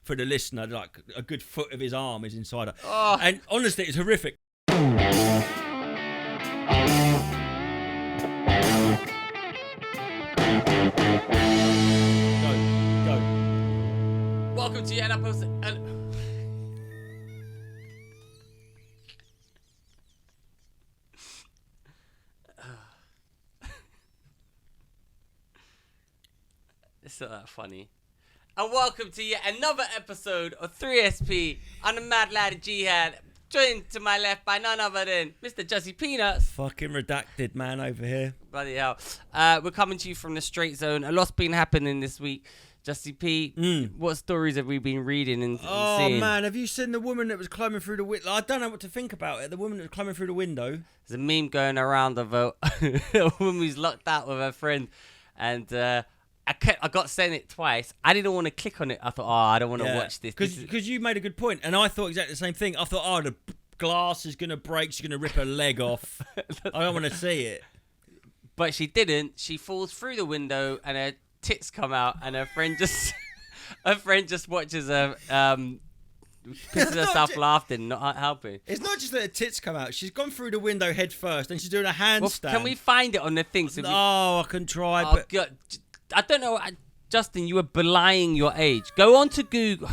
for the listener, like a good foot of his arm is inside her. Oh. And honestly, it's horrific. Go. Welcome to yet another episode. It's not that funny. And welcome to yet another episode of 3SP on the Mad Lad Jihad. Joined to my left by none other than Mr. Jussie Peanuts. Fucking redacted man over here. Bloody hell. We're coming to you from the straight zone. A lot's been happening this week. Jussie P, what stories have we been reading and seeing? Oh man, have you seen the woman that was climbing through the window? I don't know what to think about it. The woman that was climbing through the window. There's a meme going around of a woman who's locked out with her friend, and I got sent it twice. I didn't want to click on it. I thought, I don't want to watch this. Because you made a good point, and I thought exactly the same thing. I thought, the glass is going to break. She's going to rip her leg off. I don't want to see it. But she didn't. She falls through the window, and her tits come out, and her friend just watches her pissing herself laughing, not helping. It's not just that her tits come out. She's gone through the window head first, and she's doing a handstand. Well, can we find it on the thing? So I can try. Oh, but God. I don't know. Justin, you were belying your age. Go on to Google.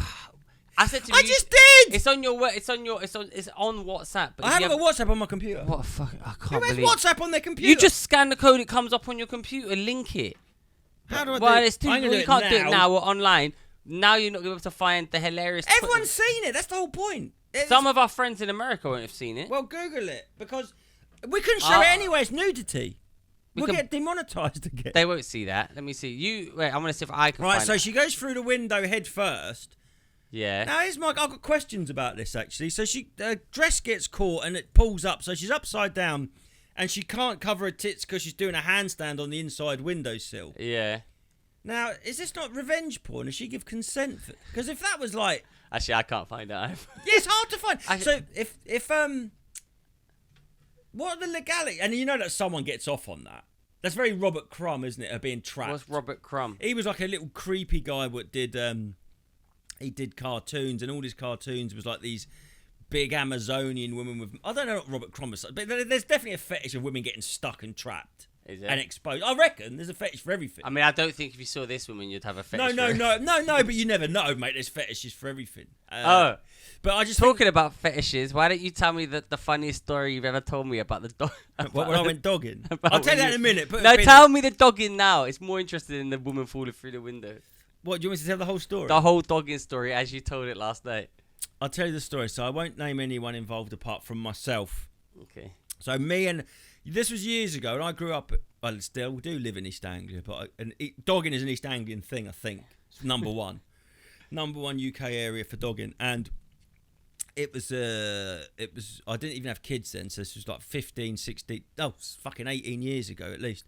I said to you. I just did. It's on WhatsApp. But I haven't got WhatsApp on my computer. What the fuck? I can't Who has believe. WhatsApp on their computer? You just scan the code. It comes up on your computer. Link it. How do I well, do it? it's too. I'm gonna Well, do you it can't do it now. now. We're online. Now you're not going to be able to find the hilarious. Everyone's seen it. That's the whole point. Some of our friends in America won't have seen it. Well, Google it because we couldn't show it anyway. It's nudity. We'll get demonetized again. They won't see that. Let me see. Wait, I'm going to see if I can Right, find so it. she goes through the window head first. Yeah. Now, I've got questions about this, actually. So her dress gets caught and it pulls up. So she's upside down and she can't cover her tits because she's doing a handstand on the inside windowsill. Yeah. Now, is this not revenge porn? Does she give consent? Because if that was like... Actually, I can't find it. Yeah, it's hard to find. So if what are the legality? And you know that someone gets off on that. That's very Robert Crumb, isn't it? Of being trapped. What's Robert Crumb? He was like a little creepy guy that did he did cartoons, and all his cartoons was like these big Amazonian women with... I don't know what Robert Crumb was, but there's definitely a fetish of women getting stuck and trapped. Is it? And exposed. I reckon there's a fetish for everything. I mean, I don't think if you saw this woman, you'd have a fetish. No, but you never know, mate. There's fetishes for everything. But I just talking about fetishes. Why don't you tell me the funniest story you've ever told me about the dog? When I went dogging. I'll tell you that in a minute. No, tell me the dogging now. It's more interested in the woman falling through the window. What, do you want me to tell the whole story? The whole dogging story as you told it last night. I'll tell you the story. So I won't name anyone involved apart from myself. Okay. So me and... This was years ago, and I grew up... Well, still do live in East Anglia, but dogging is an East Anglian thing, I think. It's number one. Number one UK area for dogging. And it was... I didn't even have kids then, so this was like 15, 16... Oh, fucking 18 years ago, at least.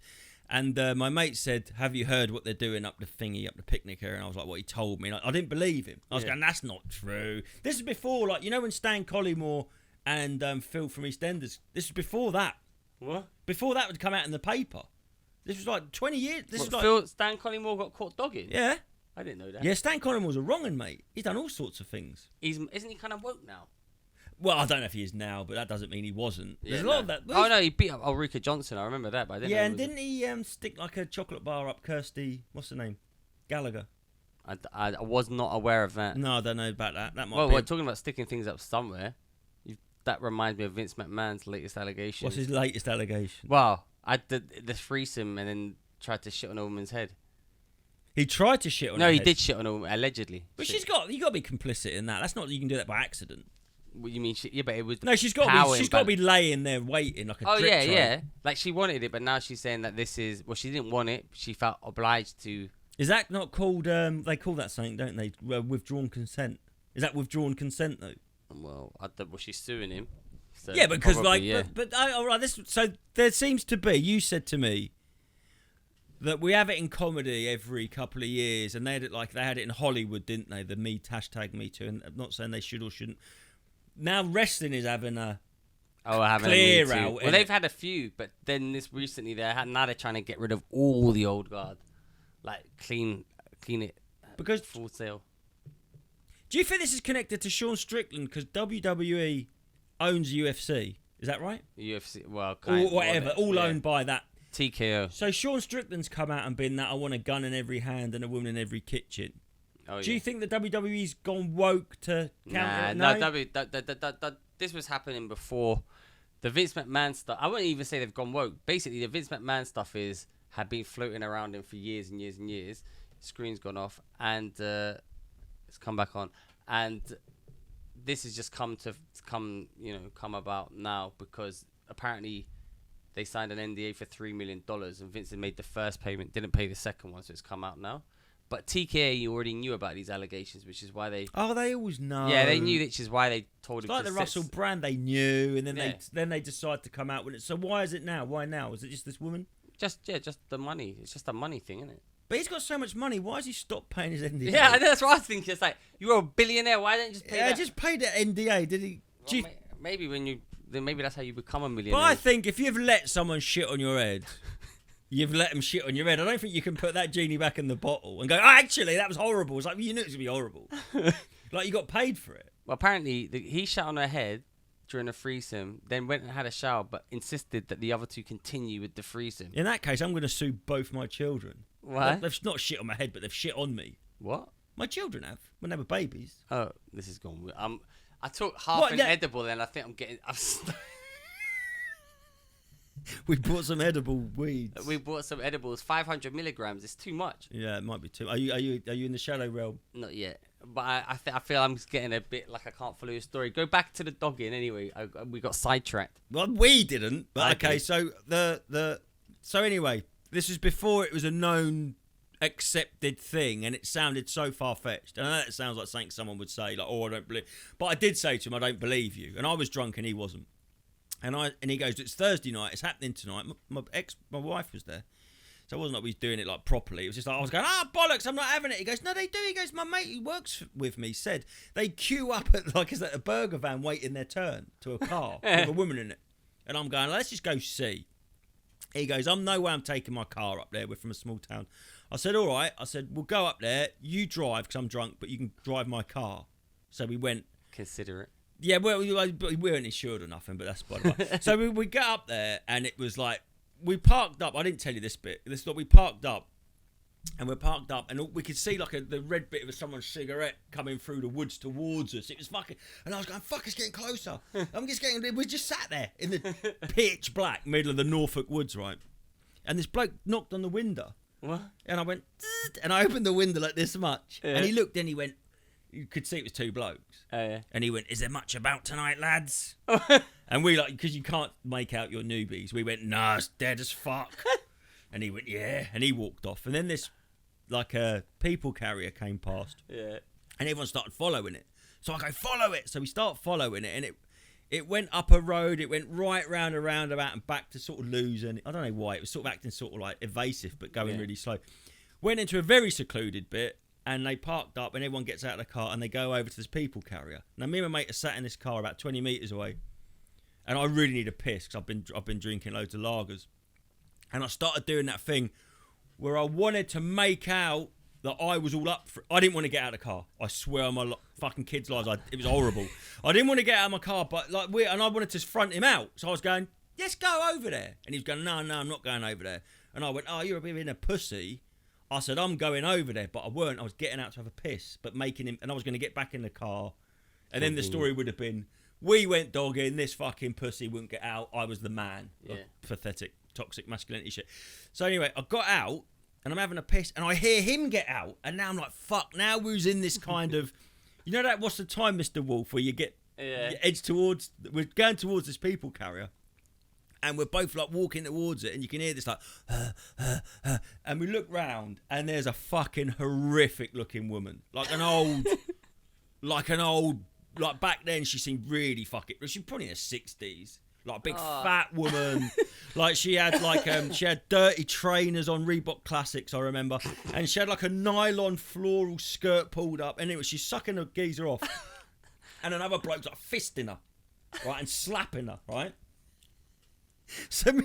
And my mate said, have you heard what they're doing up the thingy, up the picnic area? And I was like, what he told me. And I didn't believe him. I was going, that's not true. This is before, like, you know when Stan Collymore and Phil from EastEnders... This was before that. What? Before that would come out in the paper. This was like 20 years. Stan Collymore got caught dogging? Yeah. I didn't know that. Yeah, Stan Collymore's a wrong'un, mate. He's done all sorts of things. Isn't he kind of woke now? Well, I don't know if he is now, but that doesn't mean he wasn't. Yeah, There's a lot of that. Oh, no, he beat up Ulrika Johnson. I remember that, but I didn't know. Yeah, and didn't he stick like a chocolate bar up Kirsty... What's her name? Gallagher. I was not aware of that. No, I don't know about that. That might Well, be... we're talking about sticking things up somewhere. That reminds me of Vince McMahon's latest allegation. What's his latest allegation? Well, I did the threesome and then tried to shit on a woman's head. He tried to shit on her No, he head. did shit on a woman, allegedly. But you got to be complicit in that. That's not you can do that by accident. What you mean? Yeah, but it was. No, she's got to be laying there waiting like a drip tray. Yeah. Like she wanted it, but now she's saying that this is. Well, she didn't want it. She felt obliged to. Is that not called? They call that something, don't they? Withdrawn consent. Is that withdrawn consent though? Well, she's suing him. So yeah, because probably, all right. So there seems to be. You said to me that we have it in comedy every couple of years, and they had it in Hollywood, didn't they? The hashtag Me Too, and I'm not saying they should or shouldn't. Now wrestling is having a clear out. Well, they've had a few, but then recently now they're trying to get rid of all the old guard, like clean it because full sale. Do you think this is connected to Sean Strickland because WWE owns UFC? Is that right? UFC, well, Or whatever, all owned by that. TKO. So Sean Strickland's come out and been that I want a gun in every hand and a woman in every kitchen. Oh, Do you think the WWE's gone woke to counter it? No, this was happening before the Vince McMahon stuff. I wouldn't even say they've gone woke. Basically, the Vince McMahon stuff had been floating around him for years and years and years. Screen's gone off and it's come back on, and this has just come about now because apparently they signed an NDA for $3 million and Vince had made the first payment, didn't pay the second one, so it's come out now. But TKA already knew about these allegations, which is why they... Oh, they always know. Yeah, they knew, which is why they told him like to the Russell Brand, they knew, and then they decide to come out with it. So why is it now? Why now? Is it just this woman? Just the money. It's just a money thing, isn't it? But he's got so much money. Why has he stopped paying his NDA? Yeah, that's what I was thinking. It's like, you're a billionaire. Why don't you just pay that? Yeah, just pay the NDA. Did he? Well, maybe that's how you become a millionaire. But I think if you've let someone shit on your head, you've let them shit on your head. I don't think you can put that genie back in the bottle and go, oh, actually, that was horrible. It's like, well, you knew it was going to be horrible. Like, you got paid for it. Well, apparently, he shat on her head during a threesome, then went and had a shower, but insisted that the other two continue with the threesome. In that case, I'm going to sue both my children. What? They've not shit on my head, but they've shit on me. What? My children have, when they were babies. Oh, this is gone. I took half an edible, then I think I'm getting... We bought some edible weeds. We bought some edibles, 500 milligrams. It's too much. Yeah, it might be too. Are you in the shadow realm? Not yet, but I feel I'm just getting a bit like I can't follow your story. Go back to the dogging anyway. We got sidetracked. Well, we didn't. But okay, did. so so anyway, this was before it was a known, accepted thing, and it sounded so far fetched. And I know it sounds like something someone would say, like, "Oh, I don't believe." But I did say to him, "I don't believe you." And I was drunk, and he wasn't. And he goes, "It's Thursday night. It's happening tonight." My wife was there, so it wasn't like we was doing it like properly. It was just like I was going, bollocks, I'm not having it. He goes, "No, they do." He goes, "My mate who works with me said they queue up at a burger van waiting their turn to a car with a woman in it." And I'm going, "Let's just go see." He goes, "No way I'm taking my car up there. We're from a small town." I said, "All right." I said, "We'll go up there. You drive because I'm drunk, but you can drive my car." So we went. Consider it. Yeah, well, we weren't insured or nothing, but that's by the way. So we got up there, and it was like, we parked up. I didn't tell you this bit. We parked up, and we could see like the red bit of someone's cigarette coming through the woods towards us. It was fucking, and I was going, fuck, it's getting closer. We just sat there in the pitch black middle of the Norfolk woods, right? And this bloke knocked on the window. What? And I went, and I opened the window like this much. Yeah. And he looked and he went, you could see it was two blokes. Oh, yeah. And he went, "Is there much about tonight, lads?" And we because you can't make out your newbies. We went, "Nah, it's dead as fuck." And he went, "Yeah." And he walked off. And then this, like a people carrier came past. Yeah. And everyone started following it. So I go, "Follow it." So we start following it. And it went up a road. It went right round a roundabout and back to sort of losing. I don't know why. It was sort of acting sort of like evasive, but going really slow. Went into a very secluded bit. And they parked up, and everyone gets out of the car, and they go over to this people carrier. Now, me and my mate are sat in this car about 20 metres away, and I really need a piss because I've been drinking loads of lagers. And I started doing that thing where I wanted to make out that I was all up for it. I didn't want to get out of the car. I swear on my fucking kids' lives, it was horrible. I didn't want to get out of my car, but and I wanted to front him out. So I was going, "Let's go over there." And he was going, No, I'm not going over there. And I went, "Oh, you're a bit of a pussy." I said, "I'm going over there," but I weren't. I was getting out to have a piss, but making him, and I was going to get back in the car. And then the story would have been, we went dogging, this fucking pussy wouldn't get out. I was the man. Yeah. Pathetic, toxic masculinity shit. So anyway, I got out, and I'm having a piss, and I hear him get out. And now I'm like, fuck, now who's in this kind of, you know that, what's the time, Mr. Wolf, where you edge towards, we're going towards this people carrier. And we're both like walking towards it, and you can hear this like, and we look round, and there's a fucking horrific looking woman, like back then she seemed really fucking. She's probably in her 60s, like a big fat woman, like she had dirty trainers on, Reebok Classics, I remember, and she had like a nylon floral skirt pulled up, and she's sucking a geezer off, and another bloke's like fisting her, right, and slapping her, right. So we've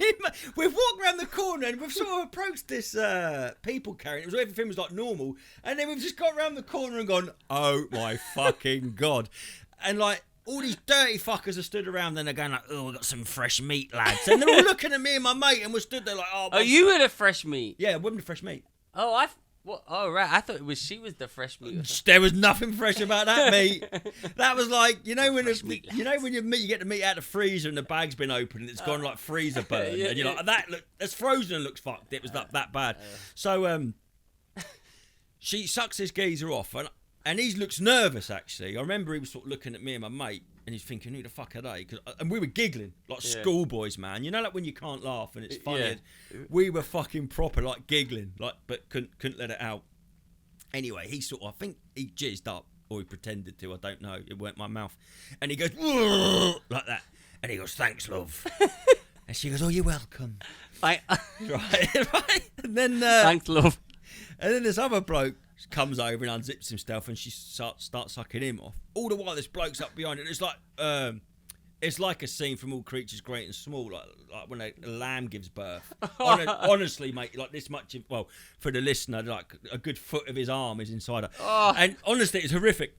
walked around the corner and we've sort of approached this people carrying. Everything was like normal, and then we've just got around the corner and gone, oh my fucking god! And like all these dirty fuckers are stood around, and they're going like, oh, we got some fresh meat, lads. And they're all looking at me and my mate, and we're stood there like, oh. Oh, you were the fresh meat. Yeah, women the fresh meat. Oh, what? Oh, right. I thought she was the fresh meat. There was nothing fresh about that meat. That was like, when when you get the meat out of the freezer and the bag's been opened and it's gone like freezer burn, and you're like, that's frozen and looks fucked. It was that bad. So she sucks this geezer off, and he looks nervous. Actually, I remember he was sort of looking at me and my mate, and he's thinking, who the fuck are they? And we were giggling like schoolboys, man. You know, like when you can't laugh and it's funny. Yeah. We were fucking proper like giggling, like, but couldn't let it out. Anyway, he sort of, I think he jizzed up, or he pretended to. I don't know. It weren't my mouth. And he goes like that, and he goes, "Thanks, love." And she goes, "Oh, you're welcome." right. And then thanks, love. And then this other bloke comes over and unzips himself, and she starts sucking him off. All the while, this bloke's up behind it. It's like a scene from All Creatures Great and Small, like when a lamb gives birth. Honestly, mate, like this much. Well, for the listener, like a good foot of his arm is inside her, and honestly, it's horrific.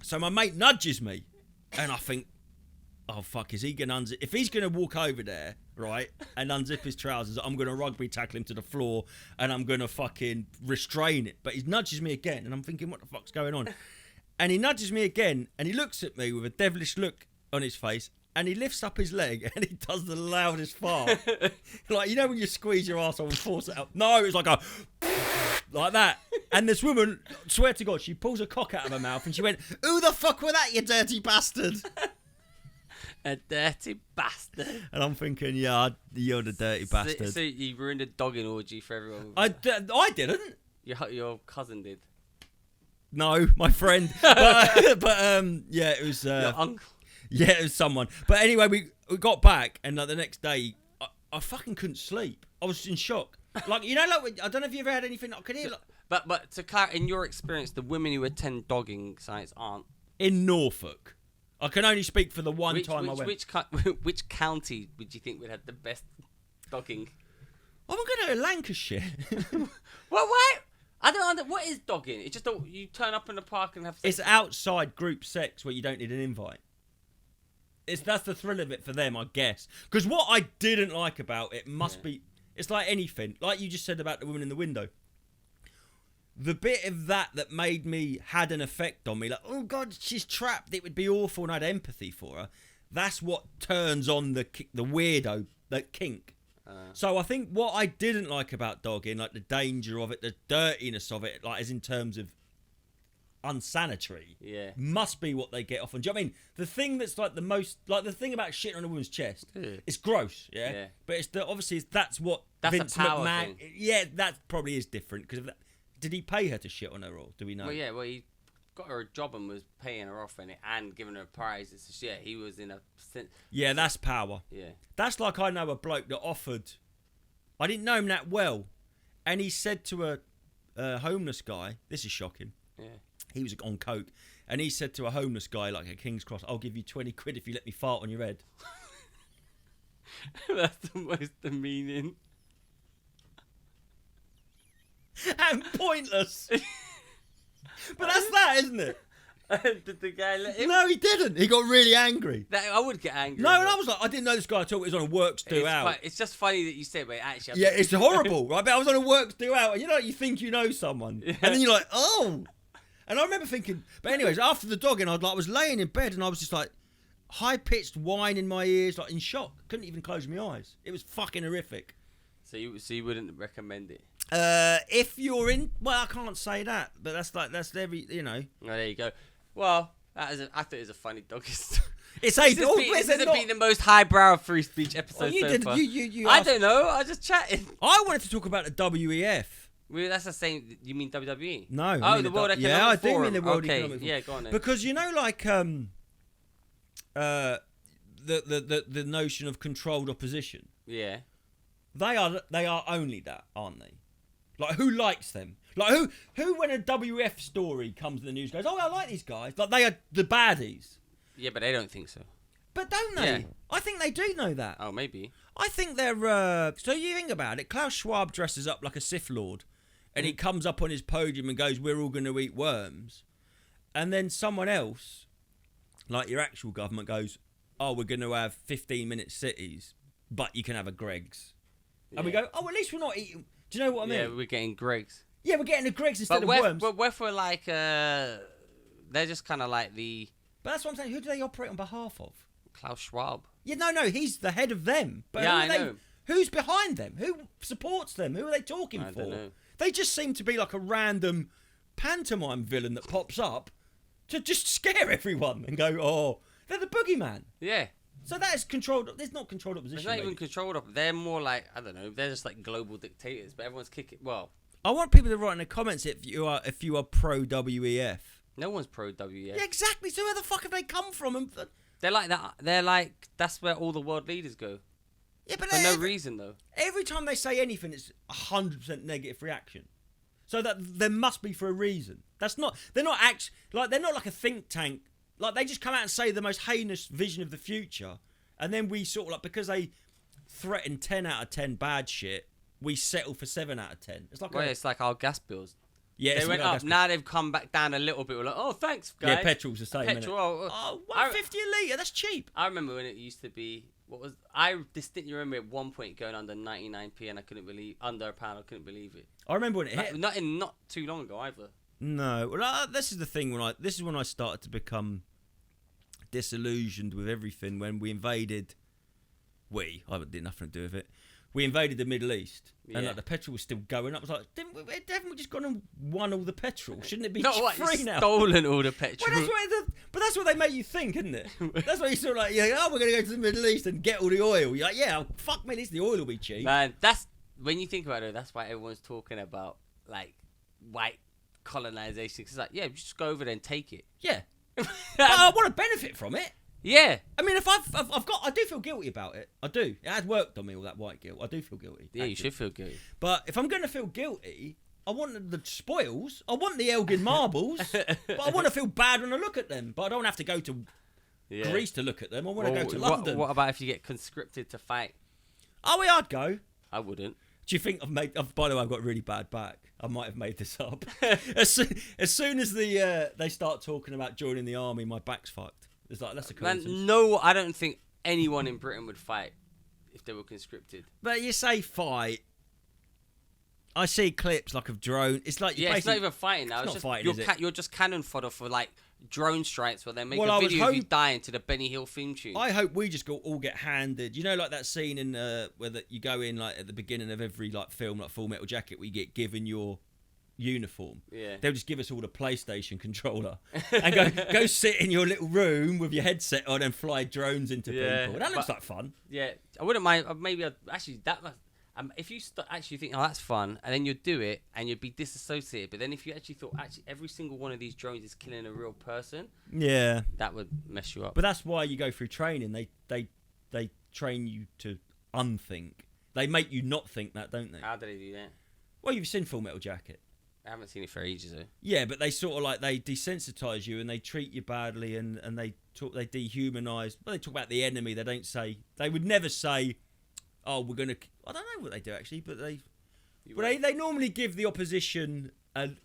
So my mate nudges me, and I think, oh fuck, is he gonna unzip? If he's gonna walk over there, right, and unzip his trousers, I'm gonna rugby tackle him to the floor, and I'm gonna fucking restrain it. But he nudges me again, and I'm thinking, what the fuck's going on? And he nudges me again, and he looks at me with a devilish look on his face, and he lifts up his leg, and he does the loudest fart. Like, you know when you squeeze your arsehole and force it out? No, it's like a like that. And this woman, swear to God, she pulls a cock out of her mouth, and she went, "Who the fuck were that, you dirty bastard?" A dirty bastard. And I'm thinking, yeah, you're the dirty bastard. So you ruined a dogging orgy for everyone. I didn't. Your cousin did. No, my friend. but yeah, it was your uncle. Yeah, it was someone. But anyway, we got back, and like the next day, I fucking couldn't sleep. I was in shock. Like, you know, like I don't know if you ever had anything I could hear. Like, but to clarify, in your experience, the women who attend dogging sites aren't in Norfolk. I can only speak for the one time I went. Which county would you think would have the best dogging? I'm going to Lancashire. What? I don't understand. What is dogging? It's just you turn up in the park and have sex. It's outside group sex where you don't need an invite. That's the thrill of it for them, I guess. Because what I didn't like about it must be, it's like anything. Like you just said about the woman in the window. The bit of that made me, had an effect on me. Like, oh God, she's trapped. It would be awful, and I had empathy for her. That's what turns on the weirdo, the kink. So I think what I didn't like about dogging, like the danger of it, the dirtiness of it, like as in terms of unsanitary, must be what they get off on. Do you know what I mean? The thing that's like the most, like the thing about shitting on a woman's chest, it's gross, but it's obviously that's what Vince a power McMahon. Thing. Yeah, that probably is different because of that. Did he pay her to shit on her, or do we know? Well, he got her a job and was paying her off in it and giving her prizes. So he was in a sense. Yeah, that's power. Yeah, that's like I know a bloke that offered. I didn't know him that well, and he said to a homeless guy, "This is shocking." Yeah, he was on coke, and he said to a homeless guy like at King's Cross, "I'll give you 20 quid if you let me fart on your head." That's the most demeaning. And pointless. But that's that, isn't it? Did the guy let him? No, he didn't. He got really angry. I would get angry. No, and I was like, I didn't know this guy at all. It was on a works do out. It's just funny that you said, but actually... Yeah, it's horrible, right? But I was on a works do out, and you know, you think you know someone. Yeah. And then you're like, oh. And I remember thinking... But anyways, after the dogging, I was laying in bed, and I was just like, high-pitched whine in my ears, like in shock. Couldn't even close my eyes. It was fucking horrific. So you wouldn't recommend it? If you're in, well, I can't say that, but that's every, you know. Oh, there you go. Well, I thought it was a funny dog. This has been the most highbrow free speech episode so far. I don't know. I was just chatting. I wanted to talk about the WEF. Well, that's the same. You mean WWE? No. Oh, the World Economic Forum. Yeah, I do mean the World Economic Forum. Yeah, go on then. Because you know, like the notion of controlled opposition. Yeah. They are only that, aren't they? Like, who likes them? Like, who when a WF story comes in the news goes, oh, I like these guys. Like, they are the baddies. Yeah, but they don't think so. But don't they? Yeah. I think they do know that. Oh, maybe. I think they're. So you think about it. Klaus Schwab dresses up like a Sith Lord, and he comes up on his podium and goes, "We're all going to eat worms," and then someone else, like your actual government, goes, "Oh, we're going to have 15-minute cities, but you can have a Greggs," and we go, "Oh, at least we're not eating." Do you know what I mean? Yeah, we're getting Greggs. Yeah, we're getting a Greggs instead of worms. But what if we're like, they're just kind of like the But that's what I'm saying. Who do they operate on behalf of? Klaus Schwab. Yeah, no, he's the head of them. But Yeah, who I are they, know. Who's behind them? Who supports them? Who are they talking I for? don't know. They just seem to be like a random pantomime villain that pops up to just scare everyone and go, oh, they're the boogeyman. Yeah. So that is controlled. There's not controlled opposition. It's not even maybe. controlled up. They're more like, I don't know, they're just like global dictators, but everyone's kicking. Well, I want people to write in the comments if you are pro WEF. no one's pro WEF. Yeah, exactly. So where the fuck have they come from? And They're like that. They're like, that's where all the world leaders go. yeah, but For no reason, though. every time they say anything, it's 100% negative reaction. So that there must be for a reason. That's not. They're not they're not like a think tank. Like they just come out and say the most heinous vision of the future, and then we sort of like because they threaten 10 out of 10 bad shit, we settle for 7 out of 10. It's like It's like our gas bills. yeah, They went up. Now they've come back down a little bit. We're like, oh, thanks, guys. yeah, petrol's the same. Petrol. Innit? Oh, $1.50 a litre. That's cheap. I remember when it used to be. I distinctly remember at one point going under 99p, and I couldn't believe under £1. I couldn't believe it. I remember when it hit. Not too long ago either. No, well, this is the thing this is when I started to become disillusioned with everything when we invaded. I did nothing to do with it. We invaded the Middle East, and like the petrol was still going up. I was like, haven't we just gone and won all the petrol? Shouldn't it be free now? Stolen all the petrol. Well, that's what they make you think, isn't it? That's what you sort of like. You're like, oh, we're gonna go to the Middle East and get all the oil. You're like, yeah, fuck me, at least the oil will be cheap. Man, that's when you think about it. That's why everyone's talking about like white colonization. Cause it's like, yeah, just go over there and take it. Yeah, but I want to benefit from it. Yeah. I mean, if I do feel guilty about it. I do. It has worked on me, all that white guilt. I do feel guilty. Yeah, you should feel guilty. But if I'm going to feel guilty, I want the spoils. I want the Elgin marbles. But I want to feel bad when I look at them. But I don't have to go to Greece to look at them. I want to go to London. What about if you get conscripted to fight? Oh, yeah, I'd go. I wouldn't. Do you think by the way, I've got a really bad back. I might have made this up. as soon as they start talking about joining the army, my back's fucked. It's like, that's a coincidence. Man, no, I don't think anyone in Britain would fight if they were conscripted. But you say fight. I see clips like of drone. It's like it's not even fighting now. It's not just fighting, is it? You're just cannon fodder for like drone strikes where they make Well, a video of you dying to the Benny Hill theme tune. I hope we just all get handed. You know, like that scene in where you go in like at the beginning of every like film, like Full Metal Jacket, where you get given your uniform. Yeah. They'll just give us all the PlayStation controller and go sit in your little room with your headset on and fly drones into people. That looks like fun. Yeah, I wouldn't mind. Maybe actually that. If you actually think, oh, that's fun, and then you'd do it, and you'd be disassociated. But then if you actually thought, actually, every single one of these drones is killing a real person, yeah, that would mess you up. But that's why you go through training. They train you to unthink. They make you not think that, don't they? How do they do that? Well, you've seen Full Metal Jacket. I haven't seen it for ages though. Yeah, but they sort of like they desensitize you and they treat you badly and they dehumanize. Well, they talk about the enemy. They don't say. They would never say, "Oh, we're gonna." I don't know what they do actually, but they normally give the opposition.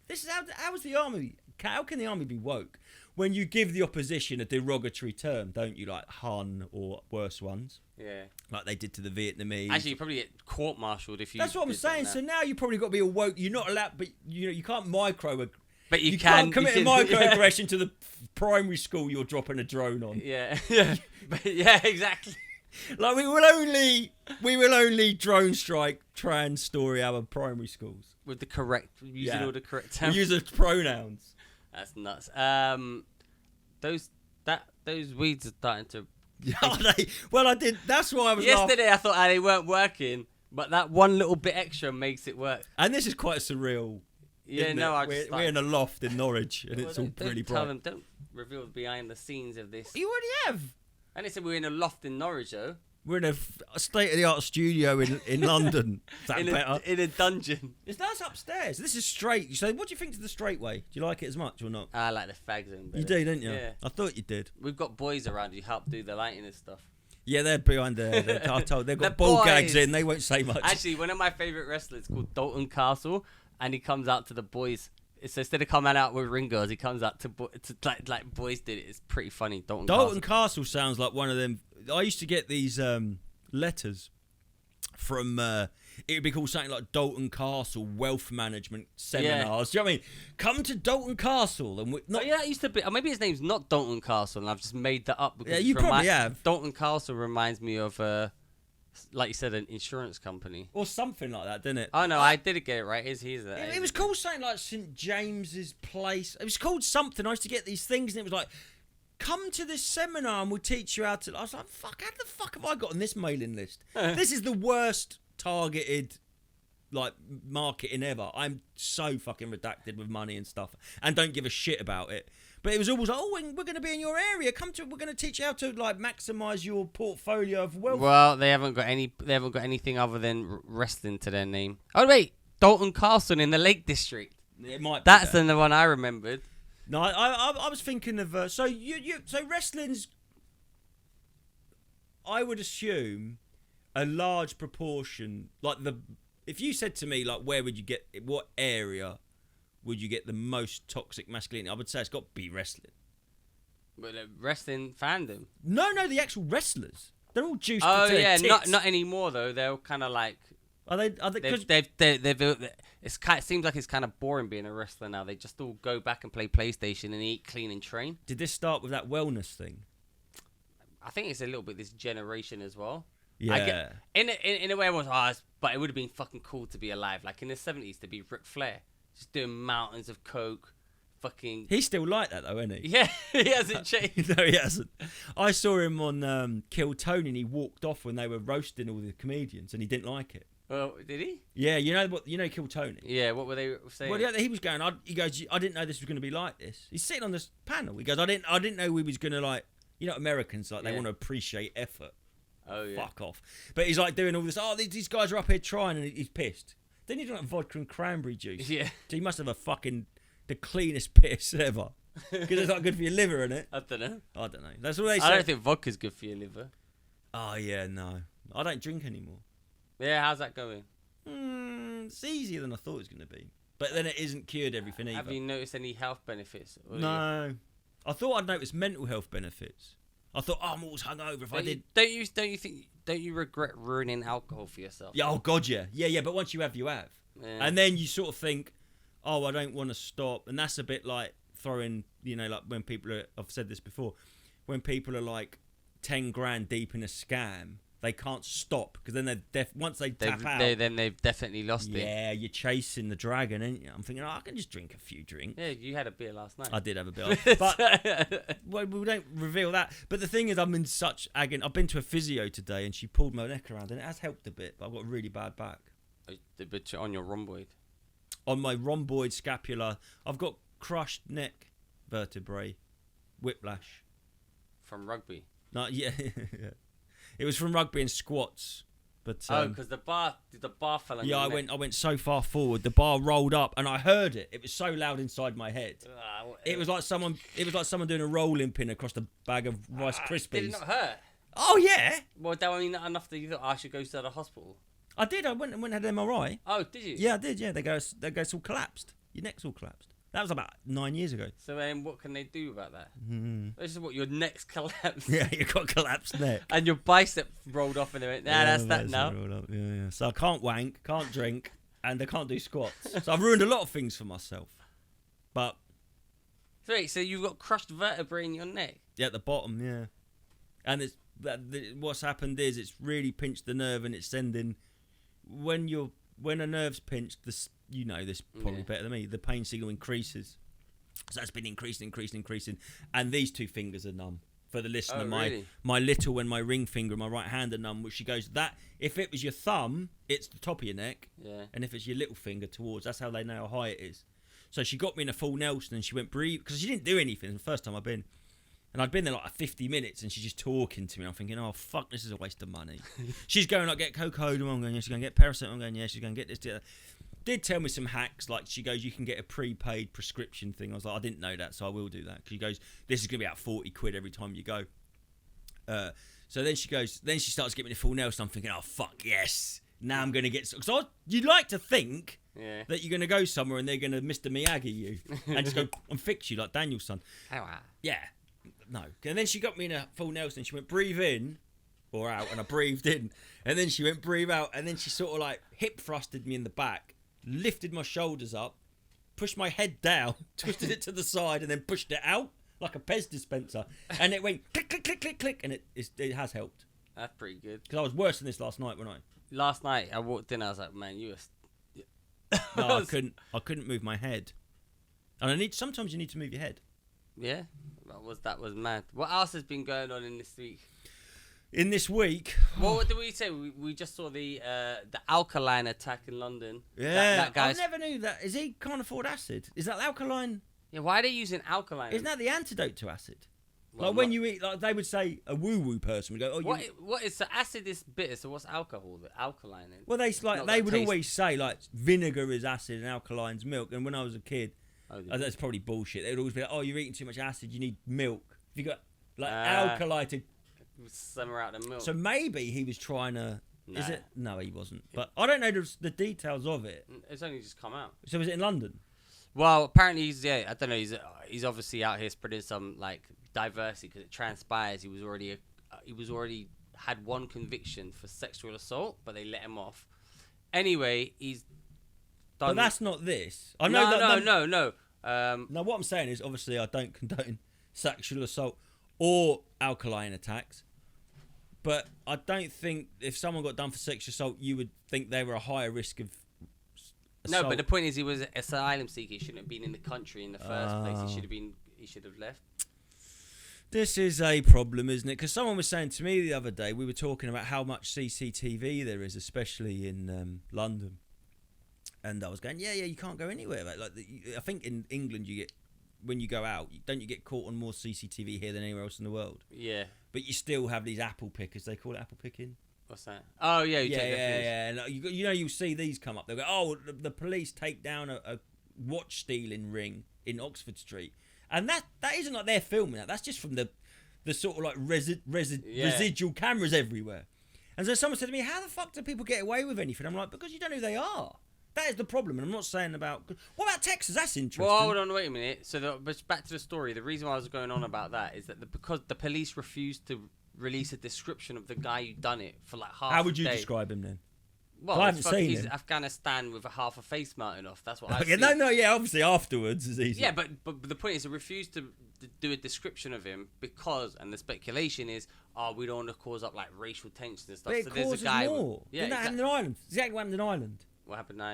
This is how is the army? How can the army be woke when you give the opposition a derogatory term? Don't you, like Hun or worse ones? Yeah, like they did to the Vietnamese. Actually, you probably get court-martialed if you. That's what I'm saying. So now you probably got to be awoke. You're not allowed, but you can't micro. But you can't commit a microaggression to the primary school you're dropping a drone on. Yeah, yeah, exactly. Like we will only drone strike trans story our primary schools with the correct using all the correct terms. We use the pronouns. That's nuts. Those weeds are starting to. Well, I did. That's why I was. Yesterday, I thought they weren't working, but that one little bit extra makes it work. And this is quite surreal. Yeah, no, we're in a loft in Norwich, and it's all pretty bright. Tell them, don't reveal behind the scenes of this. You already have. And they said we're in a loft in Norwich, though. We're in a state-of-the-art studio in London. Is that better? In a dungeon. That's upstairs. This is straight. So what do you think of the straight way? Do you like it as much or not? I like the fag zone better. You do, don't you? Yeah. I thought you did. We've got boys around who help do the lighting and stuff. Yeah, they're behind there. I told they've got The ball boys. gags in. They won't say much. Actually, one of my favourite wrestlers called Dalton Castle, and he comes out to the boys. So instead of coming out with ring girls, he comes out to like boys did it. It's pretty funny. Dalton Castle sounds like one of them. I used to get these letters from. It would be called something like Dalton Castle Wealth Management Seminars. Do you know what I mean? Come to Dalton Castle and that used to be. Or maybe his name's not Dalton Castle, and I've just made that up. Because Yeah, you probably have. Dalton Castle reminds me of, like you said, an insurance company or something like that, didn't it? Oh no, I did get it right. It was called something like St James's Place. It was called something. I used to get these things, and it was like, come to this seminar and we'll teach you how to. I was like, fuck, how the fuck have I got on this mailing list? This is the worst targeted like marketing ever. I'm so fucking redacted with money and stuff, and don't give a shit about it. But it was always like, oh, we're going to be in your area. Come to. We're going to teach you how to like maximize your portfolio of wealth. Well, they haven't got anything other than wrestling to their name. Oh wait, Dalton Castle in the Lake District. It might. That's the one I remembered. No, I was thinking of so wrestling's. I would assume a large proportion, like if you said to me like what area would you get the most toxic masculinity? I would say it's got to be wrestling. But wrestling fandom. No, the actual wrestlers. They're all juiced. Oh to their yeah, tits. not anymore though. They're kind of like. Are they? Cause It seems like it's kind of boring being a wrestler now. They just all go back and play PlayStation and eat, clean, and train. Did this start with that wellness thing? I think it's a little bit this generation as well. Yeah. In a way, I was, but it would have been fucking cool to be alive. Like in the 70s, to be Ric Flair, just doing mountains of coke, fucking. He's still like that though, isn't he? Yeah, he hasn't changed. No, he hasn't. I saw him on Kill Tony, and he walked off when they were roasting all the comedians, and he didn't like it. Well, did he? Yeah, you know Kill Tony. Yeah, what were they saying? Well, yeah, he was going. He goes, I didn't know this was going to be like this. He's sitting on this panel. He goes, I didn't know we was going to like. You know, Americans like they want to appreciate effort. Oh yeah. Fuck off. But he's like doing all this. Oh, these guys are up here trying, and he's pissed. Then he drank vodka and cranberry juice. Yeah. So he must have the cleanest piss ever. Because it's not good for your liver, isn't it? I don't know. That's what they say. I don't think vodka's good for your liver. Oh yeah, no. I don't drink anymore. Yeah, how's that going? It's easier than I thought it was going to be. But then it isn't cured everything either. Have you noticed any health benefits? No. I thought I'd notice mental health benefits. I thought, I'm always hungover if I did. Don't you regret ruining alcohol for yourself? Yeah, oh god, yeah. Yeah, but once you have, you have. Yeah. And then you sort of think, oh, I don't want to stop. And that's a bit like throwing, like when people are, I've said this before, when people are like 10 grand deep in a scam, they can't stop because then once they tap out. Then they've definitely lost it. Yeah, you're chasing the dragon, ain't you? I'm thinking, I can just drink a few drinks. Yeah, you had a beer last night. I did have a beer. But well, we don't reveal that. But the thing is, I'm in such agony. I've been to a physio today and she pulled my neck around and it has helped a bit, but I've got a really bad back. But on your rhomboid? On my rhomboid scapula, I've got crushed neck vertebrae, whiplash. From rugby? No, yeah. It was from rugby and squats, but because the bar fell on. Yeah, your neck. I went so far forward, the bar rolled up, and I heard it. It was so loud inside my head. It was like someone doing a rolling pin across the bag of Rice Krispies. Did it not hurt? Oh yeah. Well, that mean not enough that you thought I should go to the hospital. I did. I went and had an MRI. Oh, did you? Yeah, I did. Yeah, they go. It's all collapsed. Your neck's all collapsed. That was about 9 years ago. So then, what can they do about that? This is what your neck's collapsed. Yeah, you got a collapsed neck. And your bicep rolled off, and they went, that's that now. Yeah. So I can't wank, can't drink, and I can't do squats. So I've ruined a lot of things for myself. But wait, so you've got crushed vertebrae in your neck? Yeah, at the bottom. Yeah, and what's happened is it's really pinched the nerve, and it's sending when a nerve's pinched, this probably better than me, the pain signal increases. So that's been increasing, and these two fingers are numb. For the listener, really? my little and my ring finger and my right hand are numb, which she goes, that if it was your thumb, it's the top of your neck, and if it's your little finger towards, that's how they know how high it is. So she got me in a full Nelson and she went breathe, because she didn't do anything the first time I've been. And I'd been there like 50 minutes and she's just talking to me. I'm thinking, oh, fuck, this is a waste of money. She's going, like, get Coco. I'm going, yeah. She's going, get Paracetamol. I'm going, yeah. She's going, get this. Did tell me some hacks. Like, she goes, you can get a prepaid prescription thing. I was like, I didn't know that, so I will do that. She goes, this is going to be about 40 quid every time you go. So then she starts giving me the full nails. And I'm thinking, oh fuck yes, now I'm gonna get. Because you'd like to think that you're gonna go somewhere and they're gonna Mr. Miyagi you and just go and fix you like Daniel's son. Yeah, no. And then she got me in a full nails and she went breathe in or out, and I breathed in, and then she went breathe out, and then she sort of like hip thrusted me in the back, lifted my shoulders up, pushed my head down, twisted it to the side, and then pushed it out like a Pez dispenser, and it went click, click, click, click, click, and it has helped. That's pretty good. Because I was worse than this last night, wasn't I? Last night I walked in, I was like, man, you were... No, I couldn't move my head. And sometimes you need to move your head. Yeah, that was mad. What else has been going on in this week? In this week, what did we say? We just saw the alkaline attack in London. Yeah, that guy's... I never knew that. Is he can't afford acid? Is that alkaline? Yeah, why are they using alkaline? Isn't that the antidote to acid? Well, like when you eat, like they would say, a woo-woo person would go, "Oh, what is so acid is bitter? So what's alcohol? The alkaline? Well, they would always say like vinegar is acid and alkaline's milk. And when I was a kid, that's probably bullshit. They would always be like, "Oh, you're eating too much acid. You need milk. If you got like alkali to simmer out the milk." So maybe he was trying to. Nah. Is it? No, he wasn't. But I don't know the details of it. It's only just come out. So was it in London? Well, apparently I don't know. He's obviously out here spreading some like diversity because it transpires he was already had one conviction for sexual assault, but they let him off. Anyway, he's done. But that's not this. I know. No. No. Now what I'm saying is, obviously, I don't condone sexual assault or alkaline attacks. But I don't think if someone got done for sexual assault, you would think they were a higher risk of assault. No, but the point is he was an asylum seeker. He shouldn't have been in the country in the first place. He should have left. This is a problem, isn't it? Because someone was saying to me the other day, we were talking about how much CCTV there is, especially in London. And I was going, yeah, you can't go anywhere. I think in England when you go out, don't you get caught on more CCTV here than anywhere else in the world? Yeah. But you still have these apple pickers. They call it apple picking. What's that? Oh, yeah. Yeah. And you see these come up. They'll go, oh, the police take down a watch stealing ring in Oxford Street. And that isn't like they're filming that. That's just from the sort of like residual cameras everywhere. And so someone said to me, how the fuck do people get away with anything? I'm like, because you don't know who they are. That is the problem. And I'm not saying about... What about Texas? That's interesting. Well, hold on, wait a minute. So but back to the story. The reason why I was going on about that is that because the police refused to release a description of the guy who done it for like half a day. How would you describe him then? Well, I haven't seen he's him. Afghanistan with a half a face mounted off. That's what I see. No, obviously afterwards is easy. Yeah, but the point is, they refused to do a description of him because, and the speculation is, we don't want to cause up like racial tensions and stuff. But it causes more. Didn't that happen in Ireland? Exactly what happened in Ireland. What happened in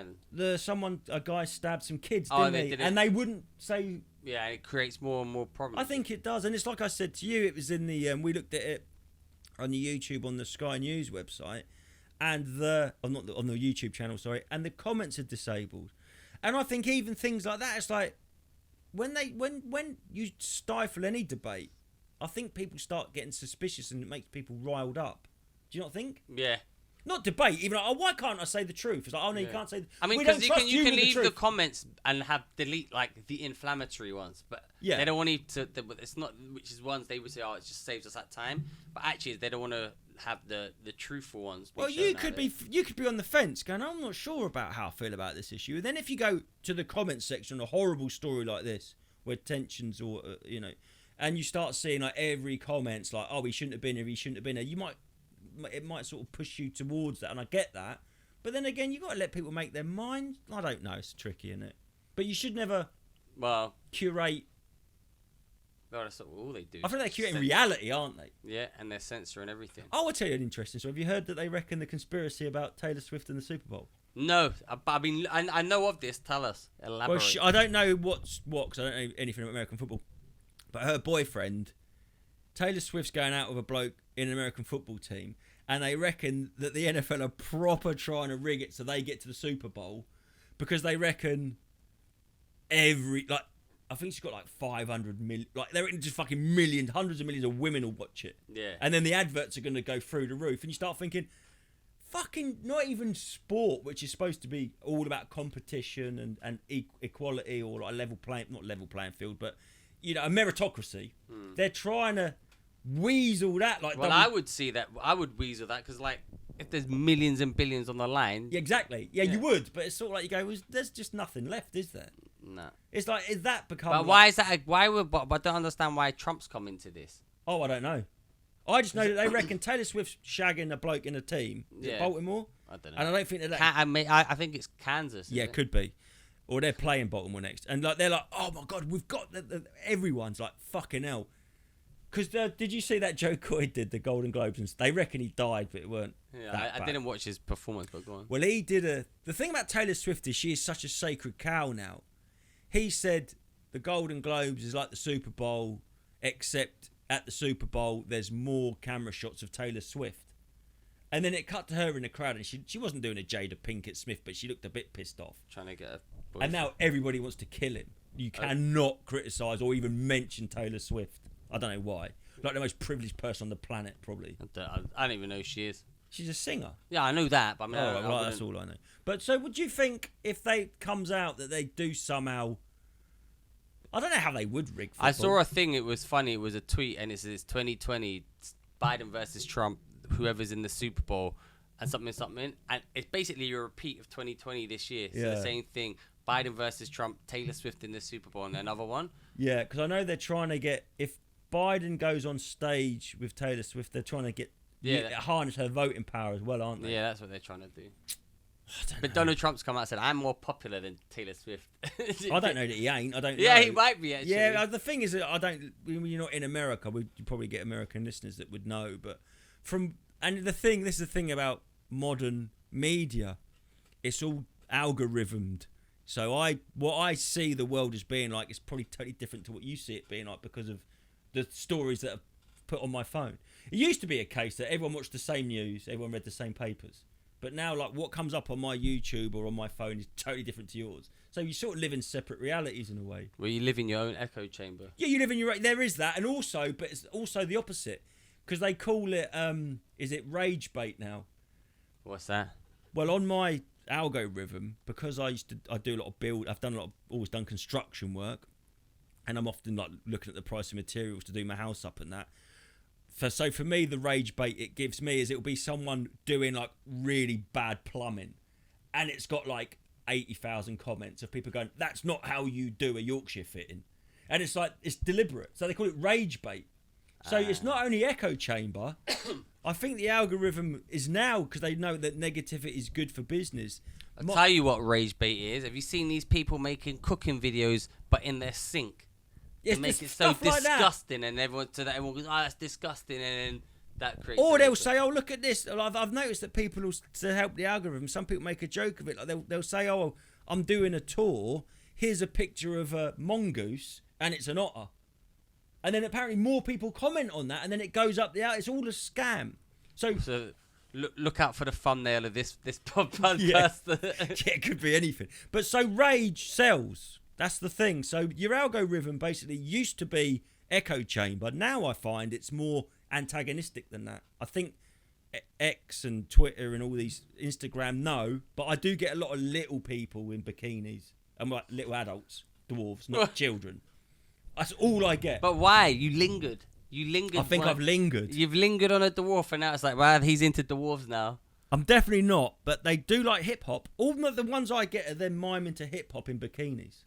Ireland? A guy stabbed some kids, didn't he? And they wouldn't say. Yeah, it creates more and more problems. I think it does, and it's like I said to you. It was in the we looked at it on the YouTube on the Sky News website. And not on the YouTube channel, sorry, and the comments are disabled. And I think even things like that, it's like when you stifle any debate, I think people start getting suspicious and it makes people riled up. Do you not think? Yeah. Not debate, even like, why can't I say the truth? It's like, oh no, you can't say. I mean, because you can leave the comments and delete like the inflammatory ones, but they don't want you to. It's not which is ones they would say, oh, it just saves us that time. But actually, they don't want to have the truthful ones. Well, you could be on the fence, going, I'm not sure about how I feel about this issue. And then if you go to the comments section, a horrible story like this, where tensions or and you start seeing like every comment's like, oh, he shouldn't have been here, he shouldn't have been here. It might sort of push you towards that, and I get that. But then again, you got to let people make their mind. I don't know, it's tricky, isn't it? But you should never curate. Well, that's all they do. I think they're curating reality, aren't they? Yeah, and they're censoring everything. I will tell you an interesting story. Have you heard that they reckon the conspiracy about Taylor Swift and the Super Bowl? No, I mean, I know of this. Tell us. Elaborate. Well, I don't know what's what, because I don't know anything about American football. But her boyfriend, Taylor Swift's going out with a bloke in an American football team, and they reckon that the NFL are proper trying to rig it so they get to the Super Bowl, because they reckon I think she's got like 500 million, like they're just fucking millions, hundreds of millions of women will watch it. Yeah. And then the adverts are going to go through the roof, and you start thinking, fucking, not even sport, which is supposed to be all about competition and equality, or like not level playing field, but a meritocracy. They're trying to weasel that. Like, Well, I would see that. I would weasel that because, like, if there's millions and billions on the line. Yeah, exactly. Yeah, you would. But it's sort of like you go, there's just nothing left, is there? No. It's like, is that become? But why is that? But I don't understand why Trump's come into this. Oh, I don't know. I just know that they reckon Taylor Swift's shagging a bloke in a team. Is it Baltimore? I don't know. And I don't think that. I think it's Kansas. Yeah, it could be. Or they're playing Baltimore next. And like they're like, oh my God, we've got... Everyone's like, fucking hell. Because did you see that Joe Coy did, the Golden Globes? And they reckon he died, but it weren't. Yeah, I didn't watch his performance, but go on. Well, he did The thing about Taylor Swift is she is such a sacred cow now. He said the Golden Globes is like the Super Bowl, except at the Super Bowl, there's more camera shots of Taylor Swift. And then it cut to her in the crowd, and she wasn't doing a Jada Pinkett Smith, but she looked a bit pissed off. Trying to get a boyfriend. And now everybody wants to kill him. You cannot criticise or even mention Taylor Swift. I don't know why. Like the most privileged person on the planet, probably. I don't even know who she is. She's a singer. Yeah, I know that, but I mean, that's all I know. But so would you think if they comes out that they do somehow... I don't know how they would rig football. I saw a thing, it was funny, it was a tweet, and it says 2020, Biden versus Trump, whoever's in the Super Bowl, and something, and it's basically a repeat of 2020 this year. So the same thing, Biden versus Trump, Taylor Swift in the Super Bowl, and another one. Yeah, because I know they're trying to get... If Biden goes on stage with Taylor Swift, they're trying to get... harness her voting power as well, aren't they? Yeah, that's what they're trying to do. But Donald Trump's come out and said, I'm more popular than Taylor Swift. I don't know that he ain't. I don't know. Yeah, he might be, actually. Yeah, the thing is that I don't... When you're not in America, you probably get American listeners that would know. But this is the thing about modern media. It's all algorithmed. So what I see the world as being like is probably totally different to what you see it being like because of the stories that are put on my phone. It used to be a case that everyone watched the same news, everyone read the same papers. But now, like, what comes up on my YouTube or on my phone is totally different to yours. So you sort of live in separate realities in a way. Well, you live in your own echo chamber. Yeah, you live in your... There is that. And also, but it's also the opposite. Because they call it, is it rage bait now? What's that? Well, on my algorithm, because I do a lot of always done construction work. And I'm often like looking at the price of materials to do my house up and that. So for me, the rage bait it gives me is it'll be someone doing like really bad plumbing, and it's got like 80,000 comments of people going, "That's not how you do a Yorkshire fitting," and it's like it's deliberate. So they call it rage bait. So it's not only echo chamber. I think the algorithm is now because they know that negativity is good for business. I'll tell you what rage bait is. Have you seen these people making cooking videos but in their sink? Yes, make it so disgusting, and everyone goes, "Oh, that's disgusting," and then that creates. Or they'll say, "Oh, look at this." I've noticed that people will, to help the algorithm, some people make a joke of it. Like they'll say, "Oh, I'm doing a tour. Here's a picture of a mongoose, and it's an otter." And then apparently more people comment on that, and then it goes up the out. It's all a scam. So look out for the thumbnail of this podcast. Yeah, it could be anything. But so rage sells. That's the thing. So your algorithm basically used to be echo chamber. Now I find it's more antagonistic than that. I think X and Twitter and all these Instagram but I do get a lot of little people in bikinis and like little adults, dwarves, not children. That's all I get. But why? You lingered. I think I've lingered. You've lingered on a dwarf, and now it's like, well, he's into dwarves now. I'm definitely not, but they do like hip hop. All the ones I get are them miming to hip hop in bikinis.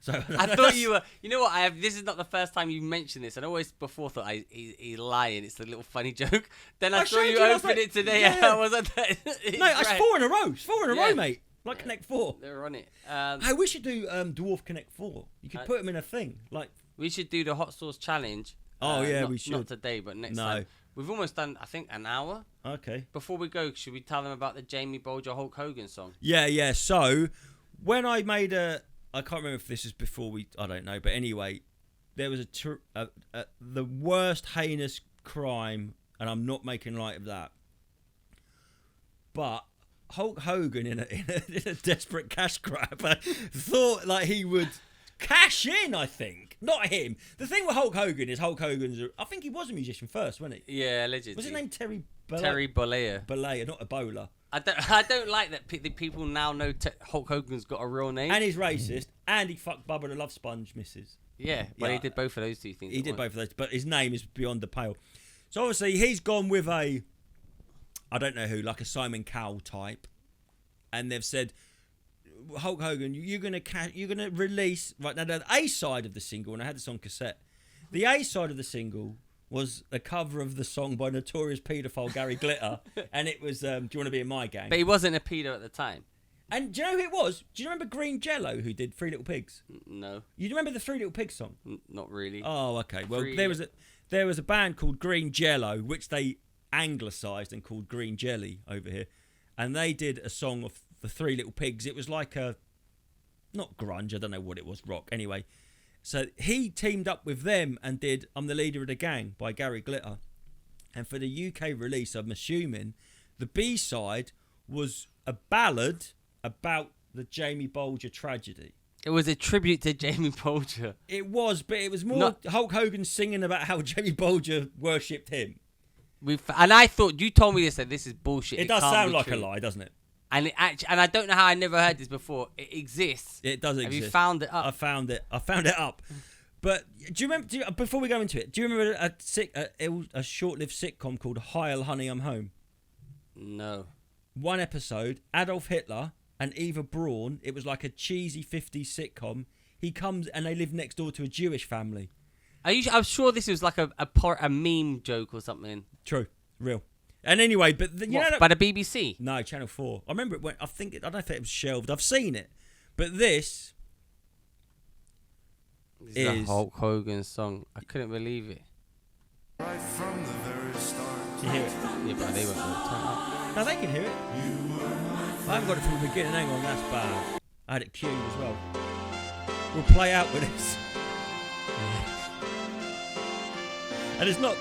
So I thought you were. You know what? This is not the first time you mentioned this. And I always before thought he's lying. It's a little funny joke. Then I saw you open it today. Yeah. I was like, no, that's 4 in a row. 4 in a row, mate. Like Connect 4. They're on it. Hey, we should do Dwarf Connect 4. You could put them in a thing. Like we should do the hot sauce challenge. Oh yeah, we should. Not today, but next time. We've almost done, I think, an hour. Okay. Before we go, should we tell them about the Jamie Bolger Hulk Hogan song? Yeah. So when I made I can't remember if this is before I don't know, but anyway, there was the worst heinous crime, and I'm not making light of that. But Hulk Hogan, in a desperate cash grab, thought like he would cash in. I think not him. The thing with Hulk Hogan is I think he was a musician first, wasn't he? Yeah, allegedly. Was his name Terry? Terry Bollea. Bollea, not Ebola. I don't like that the people now know Hulk Hogan's got a real name. And he's racist, and he fucked Bubba the Love Sponge missus. Yeah, but he did both of those two things. He did both of those, but his name is beyond the pale. So obviously he's gone with I don't know who, like a Simon Cowell type, and they've said, Hulk Hogan, you're gonna release right now the A side of the single, and I had this on cassette. The A side of the single was a cover of the song by notorious paedophile Gary Glitter, and it was Do You Want to Be in My Gang? But he wasn't a pedo at the time. And do you know who it was? Do you remember Green Jello, who did Three Little Pigs? No. You remember the Three Little Pigs song? Not really. Oh, okay. Well, there was a band called Green Jello, which they anglicised and called Green Jelly over here, and they did a song of the Three Little Pigs. It was like not grunge, I don't know what it was, rock. Anyway, so he teamed up with them and did I'm the Leader of the Gang by Gary Glitter. And for the UK release, I'm assuming, the B-side was a ballad about the Jamie Bolger tragedy. It was a tribute to Jamie Bolger. It was, but it was more Hulk Hogan singing about how Jamie Bolger worshipped him. And I thought, you told me this is bullshit. It does sound like a lie, doesn't it? And I don't know how I never heard this before. It exists. It does exist. Have you found it up? I found it up. But do you remember? Before we go into it, do you remember a short-lived sitcom called Heil, Honey, I'm Home? No. One episode, Adolf Hitler and Eva Braun. It was like a cheesy 50s sitcom. He comes and they live next door to a Jewish family. I'm sure this was like a meme joke or something. True, real. And anyway, but by the BBC? No, Channel 4. I remember it went. I don't know if it was shelved. I've seen it, but this is a Hulk Hogan song. I couldn't believe it. Right from the very start. Do you hear it? Yeah, but they won't turn up. No, they can hear it. I haven't got it from the beginning. Hang on, that's bad. I had it queued as well. We'll play out with this. And it's not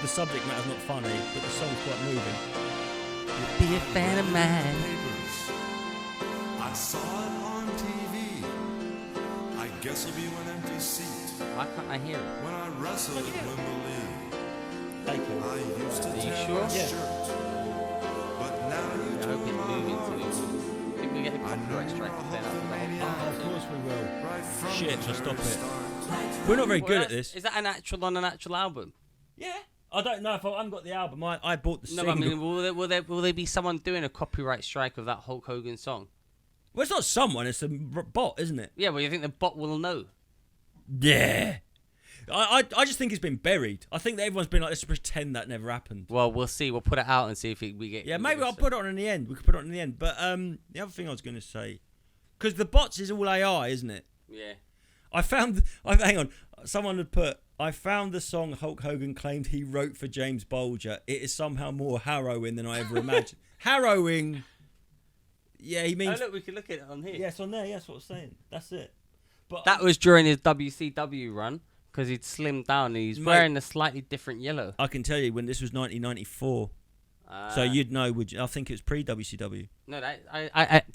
the subject matter's not funny, but the song's quite moving. Be a fan of mine. I saw it on TV. I guess it'll be an empty seat. Why can't I hear it? When I wrestled at Wembley. Thank you. I used to Are you tear sure? my shirt. But now you I hope it's moving to. I think we get a copyright strike if they're not. Of course we will. right from Shit, the so stop very it. start. We're not very good at this. Is that an actual on an actual album? Yeah. I don't know if I haven't got the album. I bought the No, single. but I mean, will there be someone doing a copyright strike of that Hulk Hogan song? Well, it's not someone. It's a bot, isn't it? Yeah, well, you think the bot will know? Yeah. I just think it's been buried. I think that everyone's been like, let's pretend that never happened. Well, we'll see. We'll put it out and see if we get. Yeah, maybe I'll put it on in the end. We could put it on in the end. But the other thing I was going to say, because the bots is all AI, isn't it? Yeah. Hang on. Someone had put, I found the song Hulk Hogan claimed he wrote for James Bolger. It is somehow more harrowing than I ever imagined. Harrowing. Yeah, he means. Oh, look, we can look at it on here. Yes, on there. Yes, what I'm saying. That's it. But That was during his WCW run because he'd slimmed down and he's wearing a slightly different yellow. I can tell you when this was 1994. So you'd know, would you? I think it was pre-WCW. No,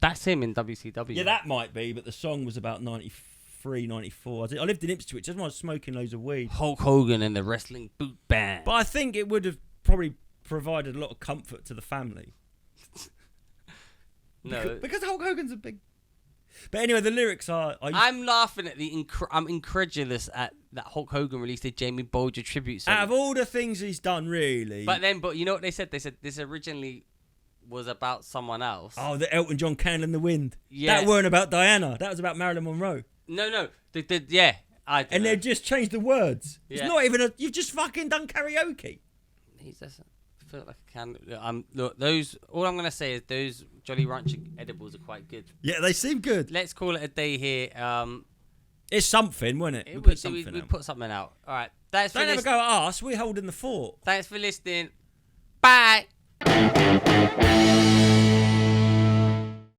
that's him in WCW. Yeah, that might be, but the song was about 93, 94. I lived in Ipswich. Everyone was smoking loads of weed. Hulk Hogan and the Wrestling Boot Band. But I think it would have probably provided a lot of comfort to the family. No. Because Hulk Hogan's a big... But anyway, the lyrics are... I'm laughing at I'm incredulous at that Hulk Hogan released a Jamie Bolger tribute song. Out of all the things he's done, really... But you know what they said? They said this originally was about someone else. Oh, the Elton John Candle in the Wind. Yeah. That weren't about Diana. That was about Marilyn Monroe. No. Yeah. And they've just changed the words. Yeah. It's not even You've just fucking done karaoke. He doesn't feel like a candle. Look, those... All I'm going to say is those Jolly Rancher edibles are quite good. Yeah, they seem good. Let's call it a day here. It's something, wasn't it? We put something we out. put something out. All right. Thanks for Don't ever listening. go at us. We're holding the fort. Thanks for listening. Bye.